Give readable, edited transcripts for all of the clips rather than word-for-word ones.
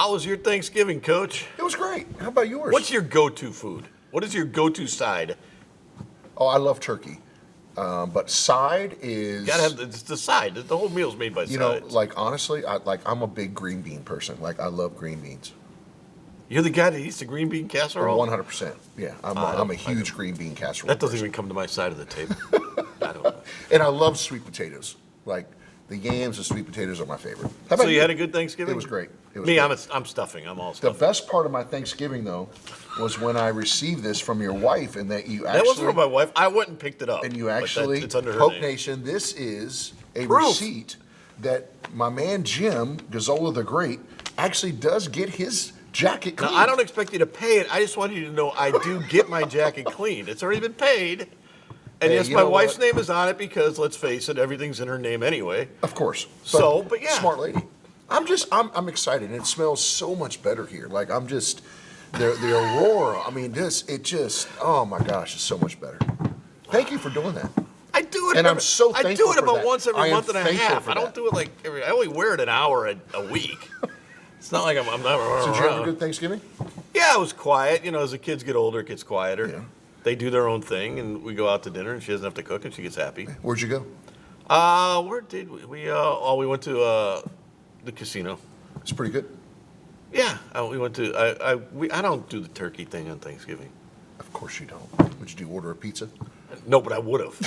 How was your Thanksgiving, Coach? It was great. How about yours? What's your go-to food? What is your go-to side? Oh, I love turkey. But side is... You gotta have it's the side. The whole meal's made by sides. like, honestly, I'm a big green bean person. Like, I love green beans. You're the guy that eats the green bean casserole? 100%. Yeah, I'm a huge green bean casserole That doesn't person. even come to my side of the table. I don't know. And I love sweet potatoes. Like, the yams and sweet potatoes are my favorite. How So about you had a good Thanksgiving? It was great. It was Me, great. I'm stuffing. I'm all The stuffing. best part of my Thanksgiving, though, was when I received this from your wife and that you actually... That wasn't from my wife. I went and picked it up. And you but actually, it's under her Hope name. Nation, this is a Proof. receipt that my man Jim, Gazzola the Great, actually does get his jacket Now, cleaned. I don't expect you to pay it. I just want you to know I do get my jacket cleaned. It's already been paid. And Hey, yes, you my know wife's what? name is on it because, let's face it, everything's in her name anyway. Of course. But yeah. Smart lady. I'm excited, and it smells so much better here. Like, I'm just, the aurora, I mean, oh my gosh, it's so much better. Thank you for doing that. I do it. And I'm so I do thankful it for about that. once I every am month and a thankful half. for I don't that. do it like I only wear it an hour a week. It's not like I'm not running So did you have a around. good Thanksgiving? Yeah, it was quiet. You know, as the kids get older, it gets quieter. Yeah. They do their own thing, and we go out to dinner, and she doesn't have to cook, and she gets happy. Where'd you go? Where did we? We went to the casino. It's pretty good. Yeah, we went to. I don't do the turkey thing on Thanksgiving. Of course you don't. Would you order a pizza? No, but I would have.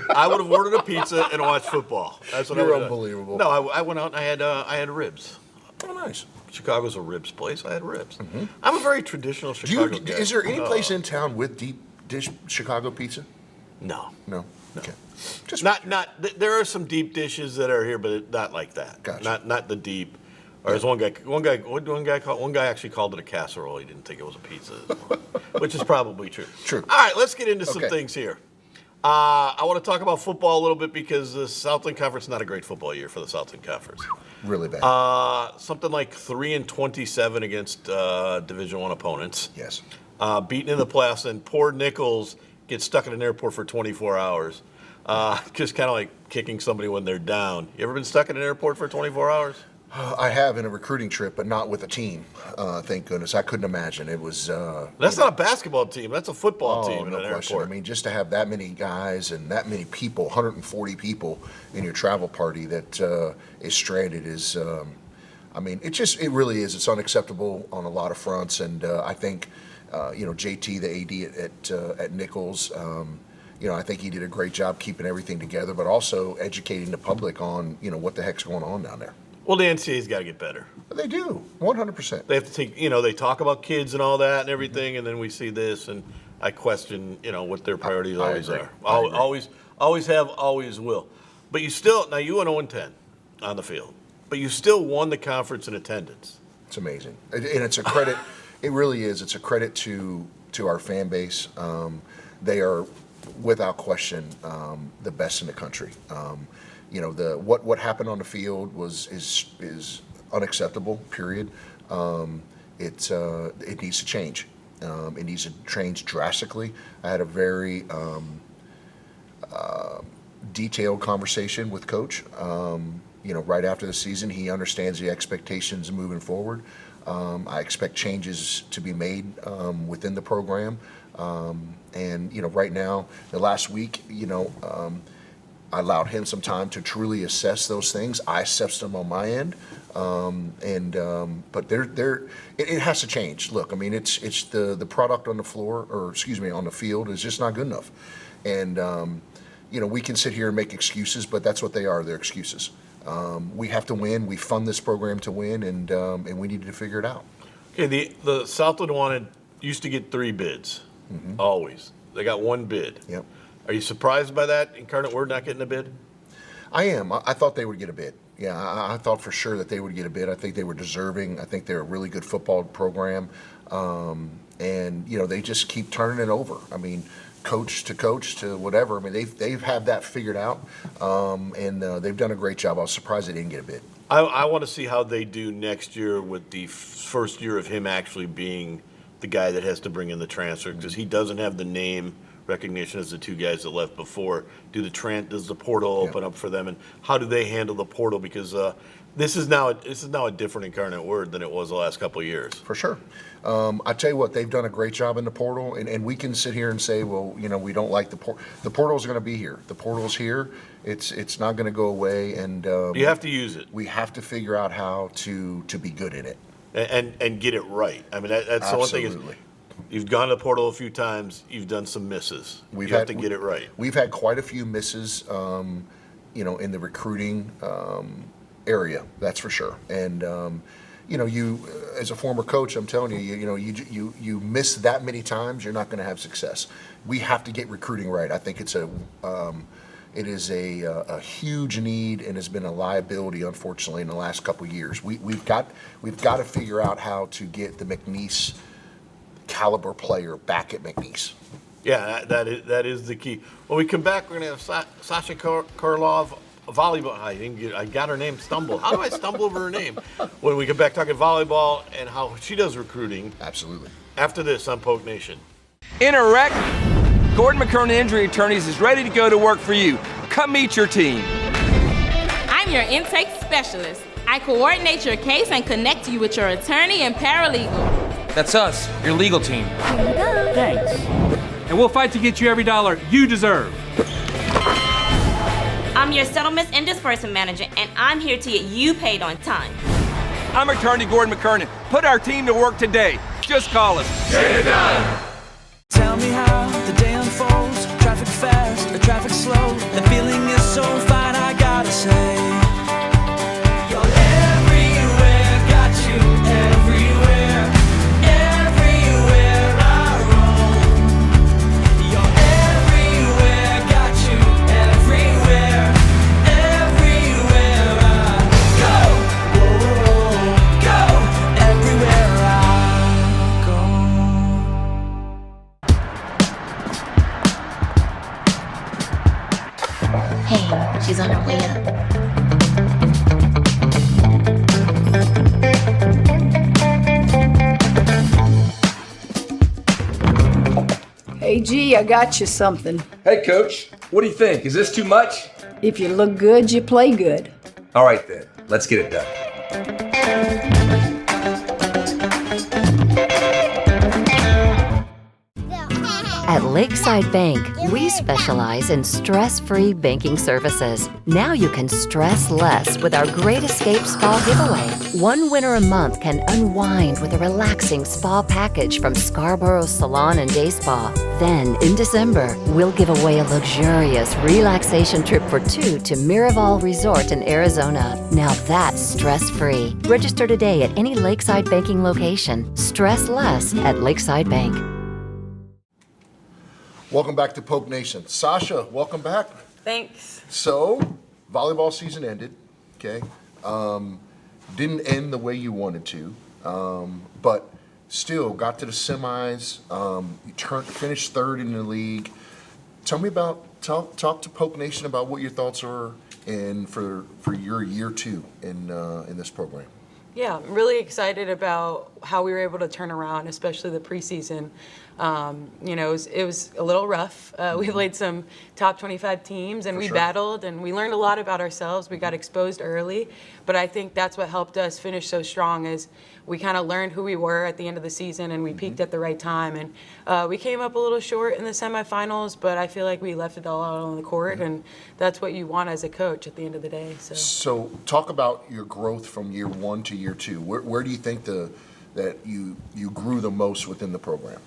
I would have ordered a pizza and watched football. That's what I You're would have done. unbelievable. No, I went out and I had ribs. Oh, nice. Chicago's a ribs place. I had ribs. I'm a very traditional Chicago guy. Is there any place in town with deep dish Chicago pizza? No. No. Okay. Just Not. There are some deep dishes that are here, but not like that. Gotcha. Not the deep. Or as one guy actually called it a casserole. He didn't think it was a pizza, which is probably true. True. All right, let's get into some Okay. things here. I want to talk about football a little bit because the Southland Conference is not a great football year for the Southland Conference. really bad. Something like 3-27 against Division I opponents. Yes. Beaten in the playoffs, and poor Nichols gets stuck in an airport for 24 hours. Just kind of like kicking somebody when they're down. You ever been stuck in an airport for 24 hours? I have in a recruiting trip, but not with a team. Thank goodness. I couldn't imagine. It was. That's not a basketball team. That's a football team in no an question. airport. I mean, just to have that many guys and that many people, 140 people in your travel party that is stranded is. I mean, it really is. It's unacceptable on a lot of fronts, and I think, JT, the AD at Nichols. I think he did a great job keeping everything together, but also educating the public on, what the heck's going on down there. Well, the NCAA's got to get better. They do, 100%. They have to take, they talk about kids and all that and everything, and then we see this, and I question, what their priorities I always agree. are. I agree. Always have, always will. But you went 0-10 on the field, but you still won the conference in attendance. It's amazing, and it's a credit. It really is. It's a credit to our fan base. They are, without question, the best in the country. What happened on the field is unacceptable. Period. It needs to change. It needs to change drastically. I had a very detailed conversation with Coach. Right after the season, he understands the expectations moving forward. I expect changes to be made within the program. Right now, the last week, I allowed him some time to truly assess those things. I assessed them on my end, but it has to change. Look, I mean, it's the product on the floor, on the field is just not good enough, and we can sit here and make excuses, but that's what they are. They're excuses. We have to win. We fund this program to win, and we needed to figure it out. Okay, the Southland used to get 3 bids, always. They got 1 bid. Yep. Are you surprised by that, Incarnate Word not getting a bid? I am. I thought they would get a bid. Yeah, I thought for sure that they would get a bid. I think they were deserving. I think they're a really good football program. They just keep turning it over. I mean, coach to whatever. I mean, they've had that figured out, and they've done a great job. I was surprised they didn't get a bid. I want to see how they do next year with the first year of him actually being the guy that has to bring in the transfer, because he doesn't have the name recognition as the two guys that left before. Does the portal open up for them, and how do they handle the portal? Because this is now a different incarnate word than it was the last couple of years. For sure. I tell you what, they've done a great job in the portal, and we can sit here and say, well, we don't like the portal. The portal's going to be here. The portal's here. It's not going to go away, and you have to use it. We have to figure out how to be good in it and get it right. I mean, that's the one thing is. You've gone to the portal a few times. You've done some misses. You have to get it right. We've had quite a few misses, in the recruiting area. That's for sure. And you as a former coach, I'm telling you, you miss that many times, you're not going to have success. We have to get recruiting right. I think it is a huge need and has been a liability, unfortunately, in the last couple of years. We've got to figure out how to get the McNeese caliber player back at McNeese. Yeah, that is the key. When we come back, we're going to have Sasaha Karelov, volleyball. I got her name stumbled. How do I stumble over her name? When we come back talking volleyball and how she does recruiting. Absolutely. After this on Poke Nation. In a wreck, Gordon McKernan Injury Attorneys is ready to go to work for you. Come meet your team. I'm your intake specialist. I coordinate your case and connect you with your attorney and paralegal. That's us, your legal team. Here you go. Thanks. And we'll fight to get you every dollar you deserve. I'm your settlements and disbursement manager, and I'm here to get you paid on time. I'm attorney Gordon McKernan. Put our team to work today. Just call us. Get it done! Tell me how the day unfolds. Traffic fast or traffic slow. The feeling is so fine, I gotta say. You're everywhere, got you everywhere. Everywhere I roam. You're everywhere, got you everywhere. Everywhere I go. Go. Everywhere I go. Hey, she's on her way up. Hey, G, I got you something. Hey, Coach. What do you think? Is this too much? If you look good, you play good. All right, then. Let's get it done. At Lakeside Bank, we specialize in stress-free banking services. Now you can stress less with our Great Escape Spa giveaway. One winner a month can unwind with a relaxing spa package from Scarborough's Salon and Day Spa. Then, in December, we'll give away a luxurious relaxation trip for two to Miraval Resort in Arizona. Now that's stress-free. Register today at any Lakeside banking location. Stress less at Lakeside Bank. Welcome back to Poke Nation. Sasha, welcome back. Thanks. So, volleyball season ended, okay? Didn't end the way you wanted to, but still got to the semis. You finished third in the league. Tell me talk to Poke Nation about what your thoughts are for your year two in this program. Yeah, I'm really excited about how we were able to turn around, especially the preseason. It was a little rough. We played some top 25 teams, and we battled, and we learned a lot about ourselves. We got exposed early, but I think that's what helped us finish so strong is we kind of learned who we were at the end of the season, and we peaked at the right time. And we came up a little short in the semifinals, but I feel like we left it all out on the court, and that's what you want as a coach at the end of the day. So talk about your growth from year one to year two. Where do you think that you grew the most within the program?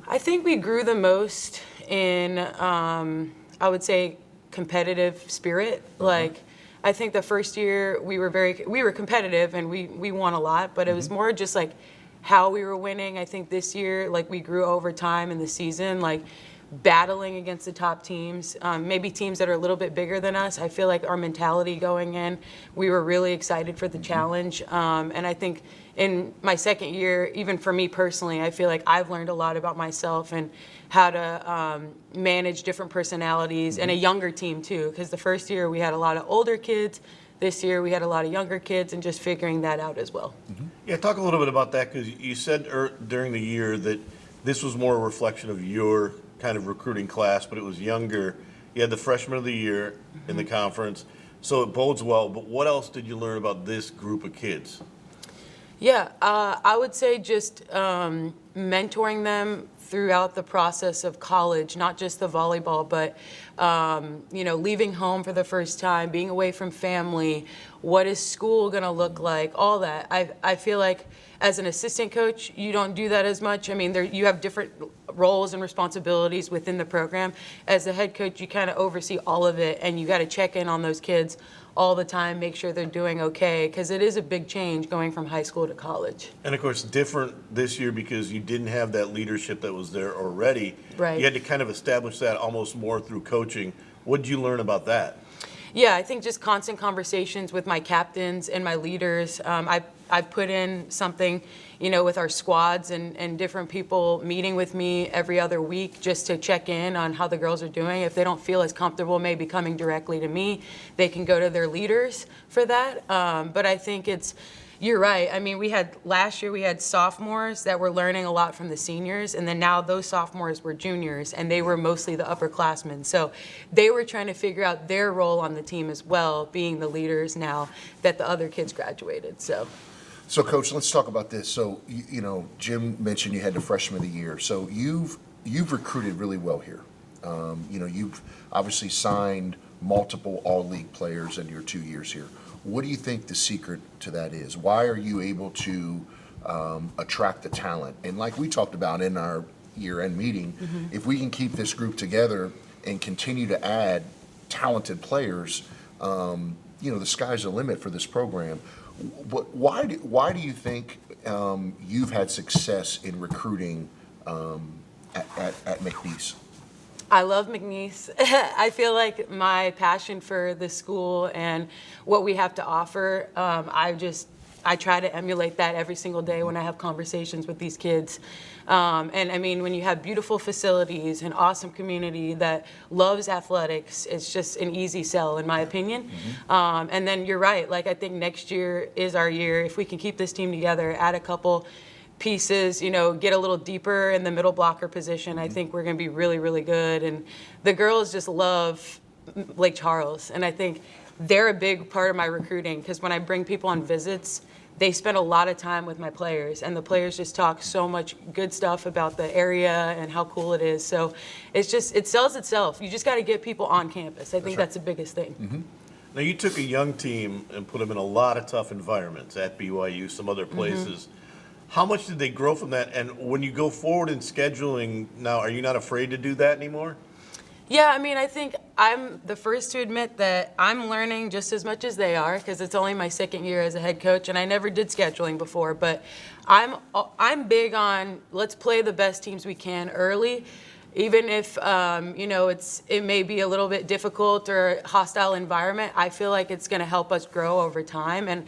I think we grew the most in, I would say, competitive spirit. Like, I think the first year we were competitive and we won a lot, but it was more just like how we were winning. I think this year, like, we grew over time in the season, like battling against the top teams, maybe teams that are a little bit bigger than us. I feel like our mentality going in, we were really excited for the challenge. And I think in my second year, even for me personally, I feel like I've learned a lot about myself and how to manage different personalities and a younger team too, because the first year we had a lot of older kids. This year we had a lot of younger kids, and just figuring that out as well. Yeah, talk a little bit about that, because you said during the year that this was more a reflection of your kind of recruiting class, but it was younger. You had the freshman of the year in the conference, so it bodes well. But what else did you learn about this group of kids? Yeah, I would say just mentoring them throughout the process of college, not just the volleyball, but leaving home for the first time, being away from family, what is school gonna look like, all that. I feel like as an assistant coach, you don't do that as much. I mean, you have different roles and responsibilities within the program. As a head coach, you kind of oversee all of it, and you got to check in on those kids all the time, make sure they're doing okay, because it is a big change going from high school to college. And of course, different this year because you didn't have that leadership that was there already. Right. You had to kind of establish that almost more through coaching. What did you learn about that? Yeah, I think just constant conversations with my captains and my leaders. I put in something, with our squads and different people meeting with me every other week just to check in on how the girls are doing. If they don't feel as comfortable maybe coming directly to me, they can go to their leaders for that. But I think you're right. I mean, last year we had sophomores that were learning a lot from the seniors, and then now those sophomores were juniors, and they were mostly the upperclassmen. So they were trying to figure out their role on the team as well, being the leaders now that the other kids graduated. So, Coach, let's talk about this. So, Jim mentioned you had the freshman of the year. So you've recruited really well here. You've obviously signed multiple all-league players in your 2 years here. What do you think the secret to that is? Why are you able to attract the talent? And like we talked about in our year-end meeting, if we can keep this group together and continue to add talented players, the sky's the limit for this program. Why do you think you've had success in recruiting at McNeese? I love McNeese. I feel like my passion for the school and what we have to offer, I try to emulate that every single day when I have conversations with these kids. And I mean, when you have beautiful facilities, an awesome community that loves athletics, it's just an easy sell, in my opinion. And then you're right, I think next year is our year. If we can keep this team together, add a couple pieces, get a little deeper in the middle blocker position, I think we're going to be really, really good. And the girls just love Lake Charles, and I think they're a big part of my recruiting, because when I bring people on visits, they spend a lot of time with my players, and the players just talk so much good stuff about the area and how cool it is. So it sells itself. You just got to get people on campus. I think that's the biggest thing. Now, you took a young team and put them in a lot of tough environments at BYU, some other places. How much did they grow from that? And when you go forward in scheduling now, are you not afraid to do that anymore? Yeah, I mean, I think I'm the first to admit that I'm learning just as much as they are, because it's only my second year as a head coach, and I never did scheduling before. But I'm big on let's play the best teams we can early, even if it may be a little bit difficult or hostile environment. I feel like it's going to help us grow over time, and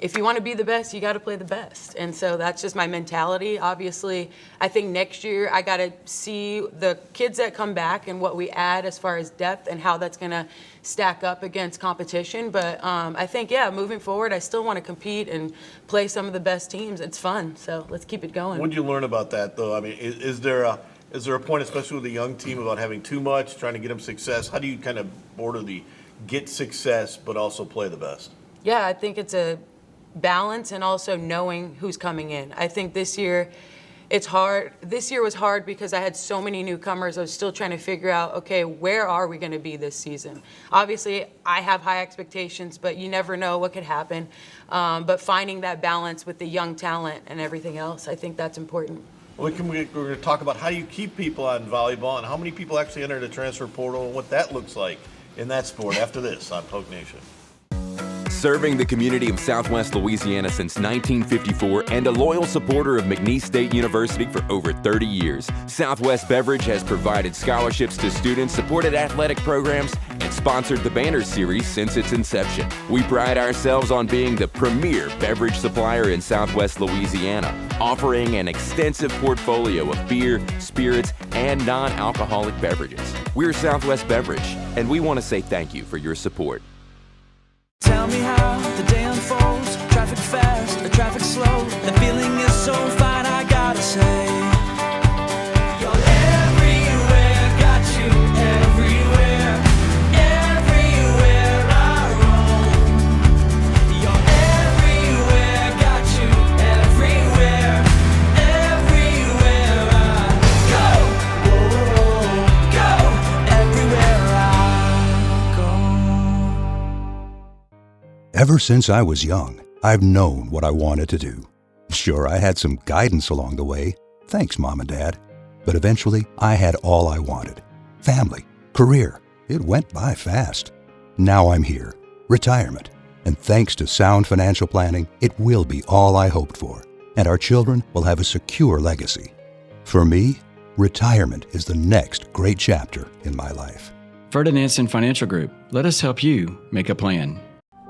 if you want to be the best, you got to play the best. And so that's just my mentality. Obviously, I think next year I got to see the kids that come back and what we add as far as depth and how that's going to stack up against competition. But I think, moving forward, I still want to compete and play some of the best teams. It's fun, so let's keep it going. What did you learn about that, though? I mean, is there a point, especially with a young team, about having too much, trying to get them success? How do you kind of border the get success but also play the best? Yeah, I think it's a balance, and also knowing who's coming in. I think this year it's hard. This year was hard because I had so many newcomers. I was still trying to figure out, okay, where are we going to be this season? Obviously, I have high expectations, but you never know what could happen. But finding that balance with the young talent and everything else, I think that's important. Well, we're going to talk about how you keep people on volleyball and how many people actually enter the transfer portal and what that looks like in that sport after this on Poke Nation. Serving the community of Southwest Louisiana since 1954 and a loyal supporter of McNeese State University for over 30 years, Southwest Beverage has provided scholarships to students, supported athletic programs, and sponsored the Banner Series since its inception. We pride ourselves on being the premier beverage supplier in Southwest Louisiana, offering an extensive portfolio of beer, spirits, and non-alcoholic beverages. We're Southwest Beverage, and we want to say thank you for your support. Tell me how the day unfolds. Traffic fast or traffic slow. The feeling is so fine, I gotta say, you're everywhere. Ever since I was young, I've known what I wanted to do. Sure, I had some guidance along the way. Thanks, Mom and Dad. But eventually, I had all I wanted. Family, career. It went by fast. Now I'm here. Retirement. And thanks to sound financial planning, it will be all I hoped for. And our children will have a secure legacy. For me, retirement is the next great chapter in my life. Ferdinandson Financial Group. Let us help you make a plan.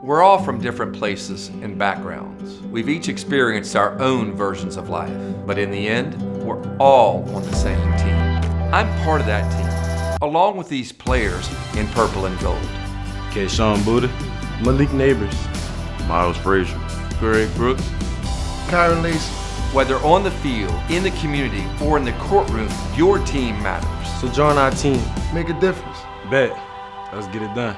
We're all from different places and backgrounds. We've each experienced our own versions of life, but in the end, we're all on the same team. I'm part of that team, along with these players in purple and gold. Kayshawn Buddha, Malik Neighbors, Miles Frazier, Greg Brooks, Kyron Lacy. Whether on the field, in the community, or in the courtroom, your team matters. So join our team. Make a difference. Bet. Let's get it done.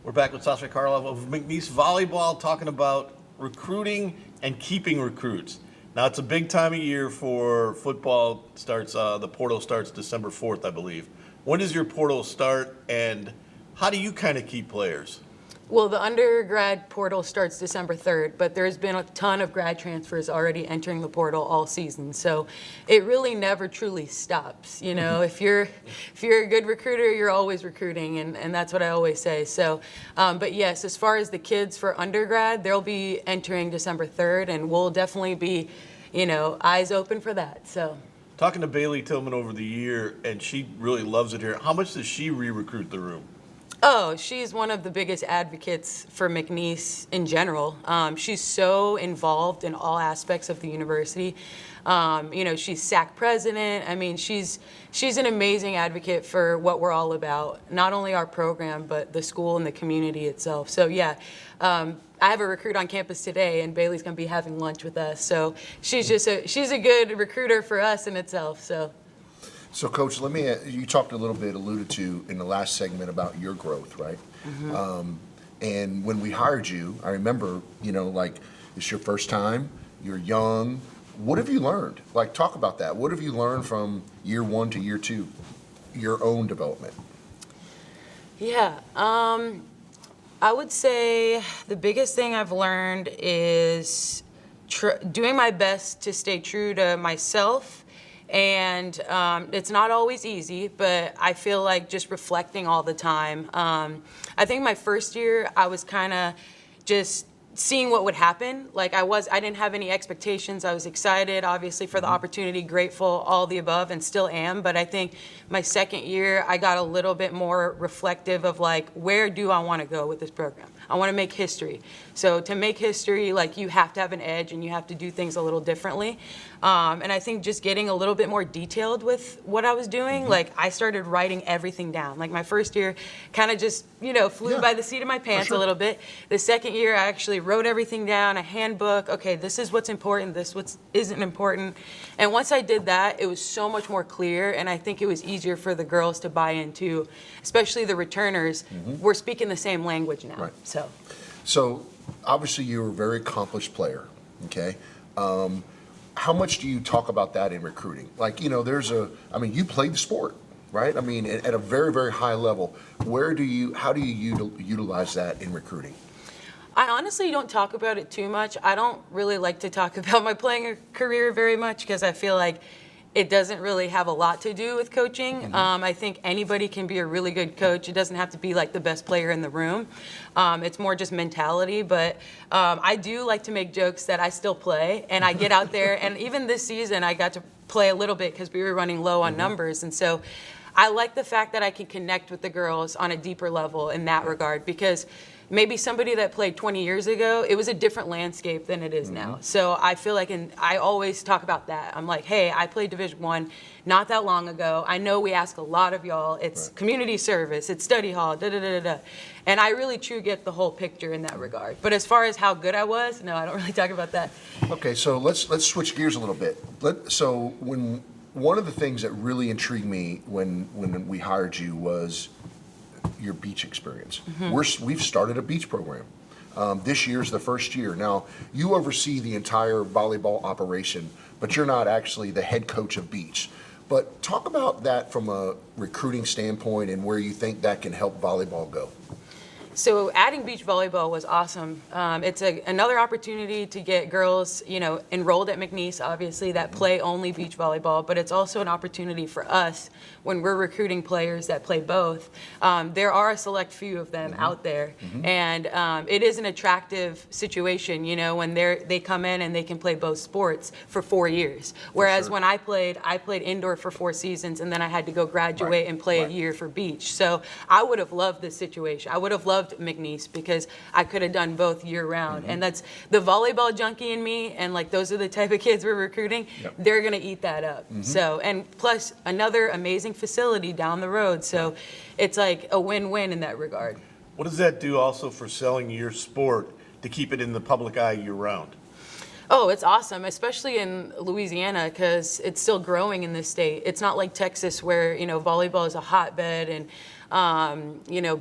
We're back with Sasaha Karelov of McNeese Volleyball talking about recruiting and keeping recruits. Now, it's a big time of year for football. Starts the portal starts December 4th, I believe. When does your portal start, and how do you kind of keep players? Well, the undergrad portal starts December 3rd, but there's been a ton of grad transfers already entering the portal all season. So it really never truly stops. You know, if you're a good recruiter, you're always recruiting, and that's what I always say. So, but yes, as far as the kids for undergrad, they'll be entering December 3rd, and we'll definitely be, you know, eyes open for that. So. Talking to Bailey Tillman over the year, and she really loves it here. How much does she re-recruit the room? Oh, she's one of the biggest advocates for McNeese in general. She's so involved in all aspects of the university. You know, she's SAC president. I mean, she's an amazing advocate for what we're all about, not only our program, but the school and the community itself. So yeah, I have a recruit on campus today, and Bailey's gonna be having lunch with us. So she's a good recruiter for us in itself. So, Coach, let me. You talked alluded to in the last segment about your growth, right? Mm-hmm. And when we hired you, I remember, you know, like, it's your first time, you're young. What have you learned? Like, talk about that. What have you learned from year 1 to year 2, your own development? Yeah, I would say the biggest thing I've learned is doing my best to stay true to myself. And it's not always easy, but I feel like just reflecting all the time. I think my first year, I was kind of just seeing what would happen. Like I didn't have any expectations. I was excited, obviously, for the opportunity, grateful, all the above, and still am. But I think my second year, I got a little bit more reflective of like, where do I want to go with this program? I want to make history. So to make history, like you have to have an edge and you have to do things a little differently. And I think just getting a little bit more detailed with what I was doing, like I started writing everything down. Like my first year kind of just, you know, flew by the seat of my pants a little bit. The second year, I actually wrote everything down, a handbook. Okay, this is what's important, this what isn't important. And once I did that, it was so much more clear, and I think it was easier for the girls to buy into, especially the returners. We're speaking the same language now. Right. So obviously you're a very accomplished player, okay? How much do you talk about that in recruiting? Like, you know, you played the sport, right? I mean, at a very, very high level. How do you utilize that in recruiting? I honestly don't talk about it too much. I don't really like to talk about my playing career very much because I feel like it doesn't really have a lot to do with coaching. I think anybody can be a really good coach. It doesn't have to be like the best player in the room. It's more just mentality. But I do like to make jokes that I still play, and I get out there. And even this season, I got to play a little bit because we were running low on numbers. And so I like the fact that I can connect with the girls on a deeper level in that regard, because maybe somebody that played 20 years ago, it was a different landscape than it is now. So I feel like, and I always talk about that. I'm like, hey, I played Division I not that long ago. I know we ask a lot of y'all. It's community service, it's study hall, da-da-da-da-da. And I really truly get the whole picture in that regard. But as far as how good I was, no, I don't really talk about that. Okay, so let's switch gears a little bit. One of the things that really intrigued me when we hired you was your beach experience. We've started a beach program. This year's the first year. Now, you oversee the entire volleyball operation, but you're not actually the head coach of beach. But talk about that from a recruiting standpoint and where you think that can help volleyball go. So adding beach volleyball was awesome. It's another opportunity to get girls, enrolled at McNeese, obviously, that play only beach volleyball, but it's also an opportunity for us when we're recruiting players that play both. There are a select few of them out there, and it is an attractive situation, when they come in and they can play both sports for 4 years. Whereas when I played indoor for 4 seasons, and then I had to go graduate and play a year for beach. So I would have loved this situation. I would have loved McNeese because I could have done both year round. And that's the volleyball junkie in me, and like those are the type of kids we're recruiting. They're gonna eat that up. So, and plus another amazing facility down the road. So it's like a win-win in that regard. What does that do also for selling your sport to keep it in the public eye year round? Oh, it's awesome, especially in Louisiana, because it's still growing in this state. It's not like Texas where, volleyball is a hotbed, and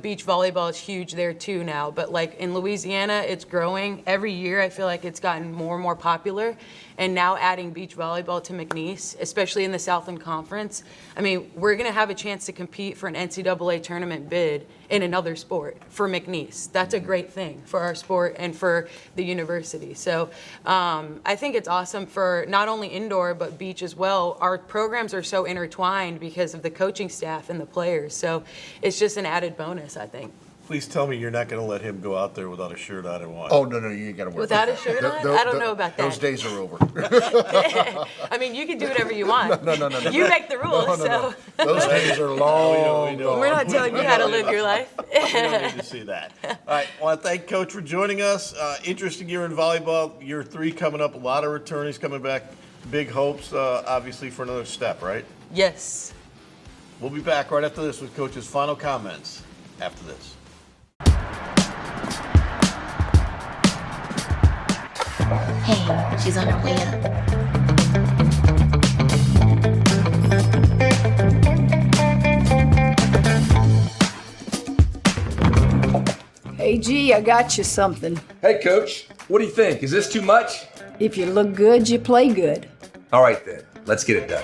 beach volleyball is huge there too now. But like in Louisiana, it's growing. Every year I feel like it's gotten more and more popular. And now adding beach volleyball to McNeese, especially in the Southland Conference, I mean, we're going to have a chance to compete for an NCAA tournament bid in another sport for McNeese. That's a great thing for our sport and for the university. So I think it's awesome for not only indoor, but beach as well. Our programs are so intertwined because of the coaching staff and the players. So it's just an added bonus, I think. Please tell me you're not going to let him go out there without a shirt on and watch. Oh, no, you ain't got to worry. Without a shirt on? I don't know about that. Those days are over. I mean, you can do whatever you want. No. You make the rules, so. Those days are long gone. We're not telling you how to live your life. We don't need to see that. All right, I want to thank Coach for joining us. Interesting year in volleyball. Year 3 coming up. A lot of returnees coming back. Big hopes, obviously, for another step, right? Yes. We'll be back right after this with Coach's final comments after this. Hey, she's on her way up. Hey, G, I got you something. Hey, Coach. What do you think? Is this too much? If you look good, you play good. All right, then. Let's get it done.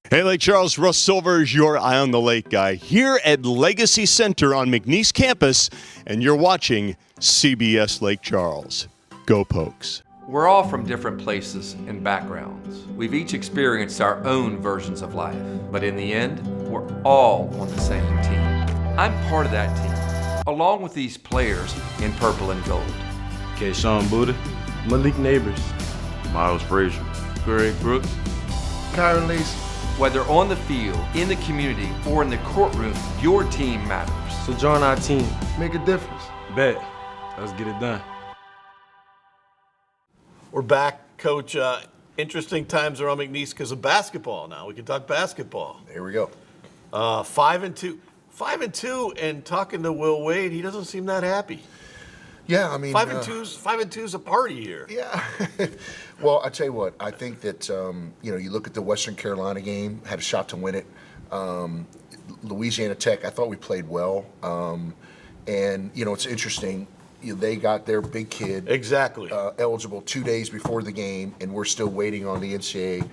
Hey, Lake Charles, Russ Silver is your Eye on the Lake guy here at Legacy Center on McNeese campus, and you're watching CBS Lake Charles. Go Pokes. We're all from different places and backgrounds. We've each experienced our own versions of life, but in the end, we're all on the same team. I'm part of that team, along with these players in purple and gold. Kayshawn Buddha, Malik Neighbors, Miles Frazier, Greg Brooks, Kyron Lacey. Whether on the field, in the community, or in the courtroom, your team matters. So join our team. Make a difference. Bet. Let's get it done. We're back, Coach. Interesting times around McNeese because of basketball now. We can talk basketball. Here we go. 5-2. 5-2, and talking to Will Wade, he doesn't seem that happy. Yeah, I mean, 5-2's a party here. Yeah. Well, I tell you what, I think that you look at the Western Carolina game, had a shot to win it. Louisiana Tech, I thought we played well, and it's interesting. They got their big kid eligible 2 days before the game, and we're still waiting on the NCAA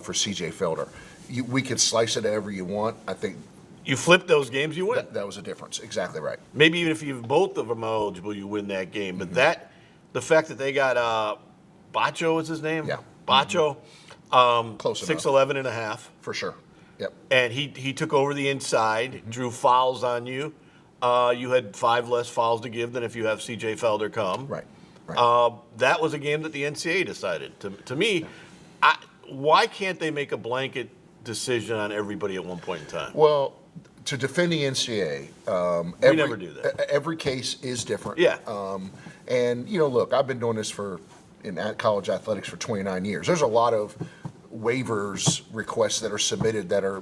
for CJ Felder. We can slice it however you want. I think. You flip those games, you win. That was a difference. Exactly right. Maybe even if you have both of them eligible, you win that game. But the fact that they got Bacho is his name? Yeah. Bacho. Close 6'11" and a half. For sure. Yep. And he took over the inside, drew fouls on you. You had 5 less fouls to give than if you have C.J. Felder come. Right. That was a game that the NCAA decided. To me, why can't they make a blanket decision on everybody at one point in time? Well, to defend the NCAA, we never do that. Every case is different. Yeah. And look, I've been doing this in college athletics for 29 years. There's a lot of waivers requests that are submitted that are,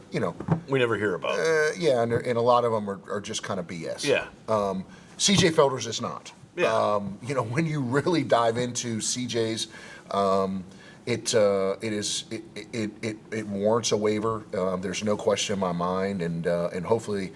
we never hear about. Yeah, and a lot of them are just kind of BS. Yeah. CJ Felder's is not. Yeah. When you really dive into CJ's, it warrants a waiver. There's no question in my mind, and hopefully,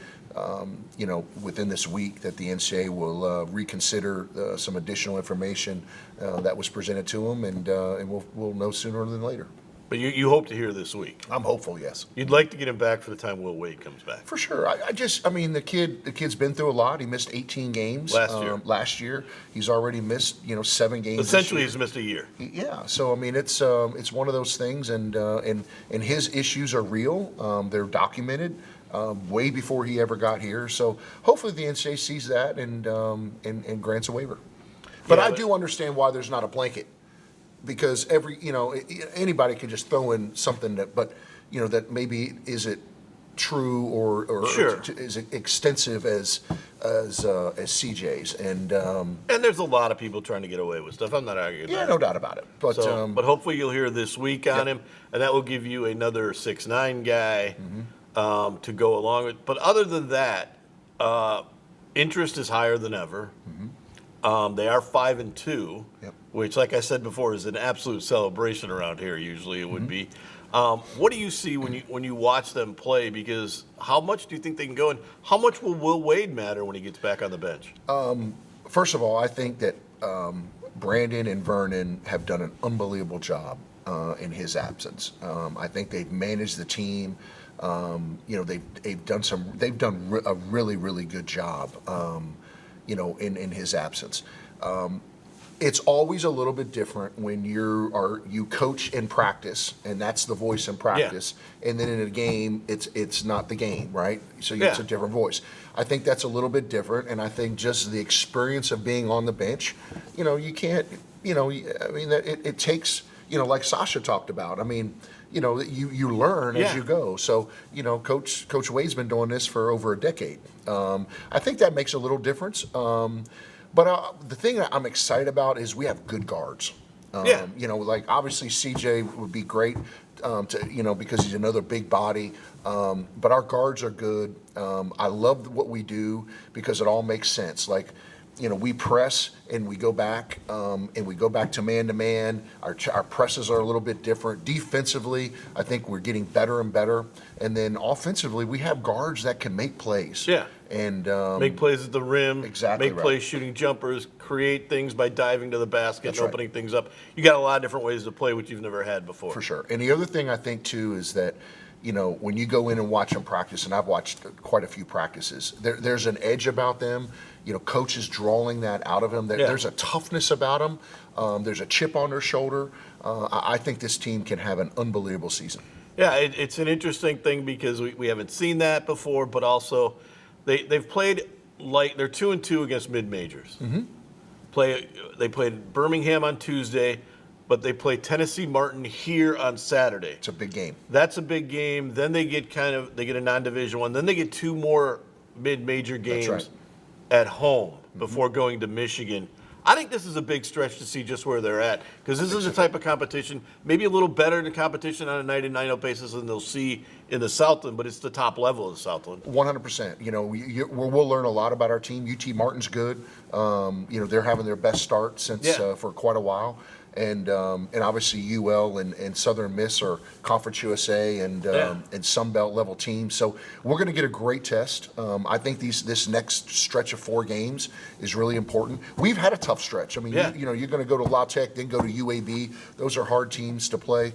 within this week that the NCAA will reconsider some additional information that was presented to them, and we'll know sooner than later. But you hope to hear this week. I'm hopeful, yes. You'd like to get him back for the time Will Wade comes back. For sure. I mean, the kid's been through a lot. He missed 18 games last year. He's already missed 7 games. Essentially, he's missed a year. Yeah. So I mean, it's one of those things, and his issues are real. They're documented way before he ever got here. So hopefully the NCAA sees that and grants a waiver. But I do understand why there's not a blanket. Because anybody can just throw in something that maybe isn't true or sure. Is extensive as CJ's and there's a lot of people trying to get away with stuff. I'm not arguing. Yeah, that. No doubt about it. But but hopefully you'll hear this week on him, and that will give you another 6'9" guy to go along with. But other than that, interest is higher than ever. They are 5-2, which, like I said before, is an absolute celebration around here. Usually, it would be. What do you see when you watch them play? Because how much do you think they can go, and how much will Will Wade matter when he gets back on the bench? First of all, I think that Brandon and Vernon have done an unbelievable job in his absence. I think they've managed the team. They've done a really, really good job. In his absence. It's always a little bit different when you coach in practice, and that's the voice in practice, and then in a game, it's not the game, right? So it's a different voice. I think that's a little bit different, and I think just the experience of being on the bench, you can't, it takes, like Sasha talked about. I mean, you learn as you go. So, Coach Wade's been doing this for over a decade. I think that makes a little difference. But the thing that I'm excited about is we have good guards. Obviously CJ would be great because he's another big body. But our guards are good. I love what we do because it all makes sense. We press and we go back to man. Our presses are a little bit different. Defensively, I think we're getting better and better. And then offensively, we have guards that can make plays. Yeah. And make plays at the rim. Exactly. Make plays shooting jumpers. Create things by diving to the basket That's and right. opening things up. You got a lot of different ways to play, which you've never had before. For sure. And the other thing I think too is that when you go in and watch them practice, and I've watched quite a few practices, there's an edge about them. Coaches drawing that out of them. There's a toughness about them. There's a chip on their shoulder. I think this team can have an unbelievable season. Yeah, it's an interesting thing because we haven't seen that before, but also they've played they're 2-2 against mid-majors. They played Birmingham on Tuesday, but they play Tennessee Martin here on Saturday. It's a big game. That's a big game. Then they get a non-division one. Then they get 2 more mid-major games at home before going to Michigan. I think this is a big stretch to see just where they're at because this is the type of competition, maybe a little better than competition on a night-in, night-out basis than they'll see in the Southland, but it's the top level of the Southland. 100%. We'll learn a lot about our team. UT Martin's good. They're having their best start since for quite a while. And obviously UL and Southern Miss are Conference USA and Sun Belt level teams. So we're going to get a great test. I think this next stretch of 4 games is really important. We've had a tough stretch. I mean, you're going to go to La Tech, then go to UAB. Those are hard teams to play.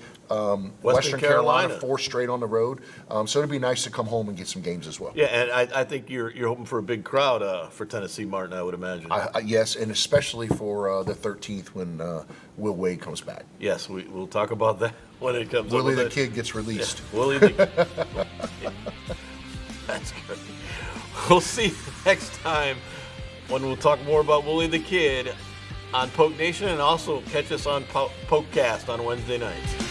Western Carolina 4 straight on the road. So it'd be nice to come home and get some games as well. Yeah, and I think you're hoping for a big crowd for Tennessee Martin, I would imagine. Yes, and especially for the 13th when Will Wade comes back. Yes, we'll talk about that when it comes. Willie the Kid gets released. Yeah, Willie the Kid. That's great. We'll see you next time when we'll talk more about Willie the Kid on Poke Nation, and also catch us on Pokecast on Wednesday nights.